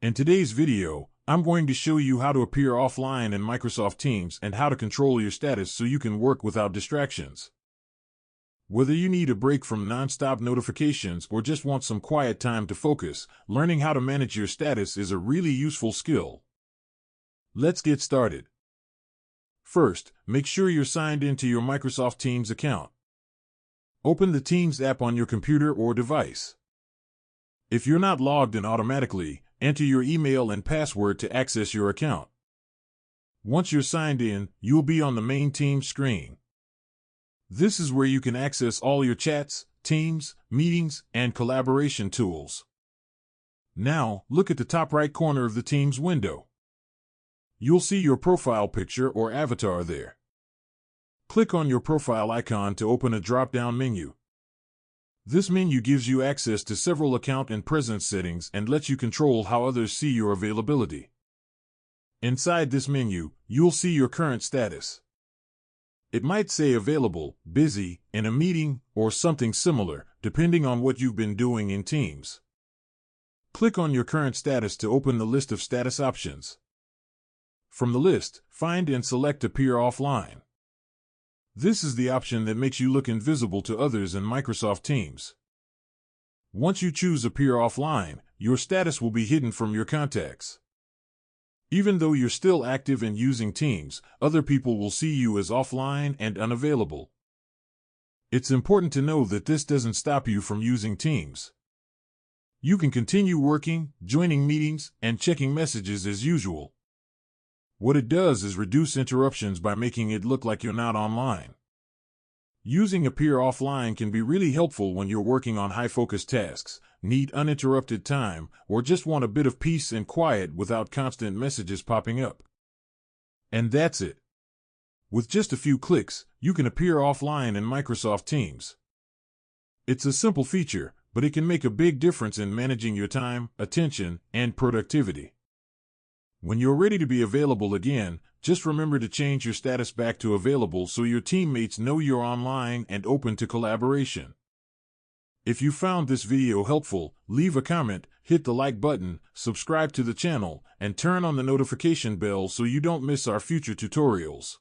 In today's video, I'm going to show you how to appear offline in Microsoft Teams and how to control your status so you can work without distractions. Whether you need a break from non-stop notifications or just want some quiet time to focus, learning how to manage your status is a really useful skill. Let's get started. First, make sure you're signed into your Microsoft Teams account. Open the Teams app on your computer or device. If you're not logged in automatically, enter your email and password to access your account. Once you're signed in, you'll be on the main Teams screen. This is where you can access all your chats, Teams, meetings, and collaboration tools. Now, look at the top right corner of the Teams window. You'll see your profile picture or avatar there. Click on your profile icon to open a drop-down menu. This menu gives you access to several account and presence settings and lets you control how others see your availability. Inside this menu, you'll see your current status. It might say available, busy, in a meeting, or something similar, depending on what you've been doing in Teams. Click on your current status to open the list of status options. From the list, find and select Appear Offline. This is the option that makes you look invisible to others in Microsoft Teams. Once you choose Appear Offline, your status will be hidden from your contacts. Even though you're still active and using Teams, other people will see you as offline and unavailable. It's important to know that this doesn't stop you from using Teams. You can continue working, joining meetings, and checking messages as usual. What it does is reduce interruptions by making it look like you're not online. Using Appear Offline can be really helpful when you're working on high-focus tasks, need uninterrupted time, or just want a bit of peace and quiet without constant messages popping up. And that's it. With just a few clicks, you can appear offline in Microsoft Teams. It's a simple feature, but it can make a big difference in managing your time, attention, and productivity. When you're ready to be available again, just remember to change your status back to available so your teammates know you're online and open to collaboration. If you found this video helpful, leave a comment, hit the like button, subscribe to the channel, and turn on the notification bell so you don't miss our future tutorials.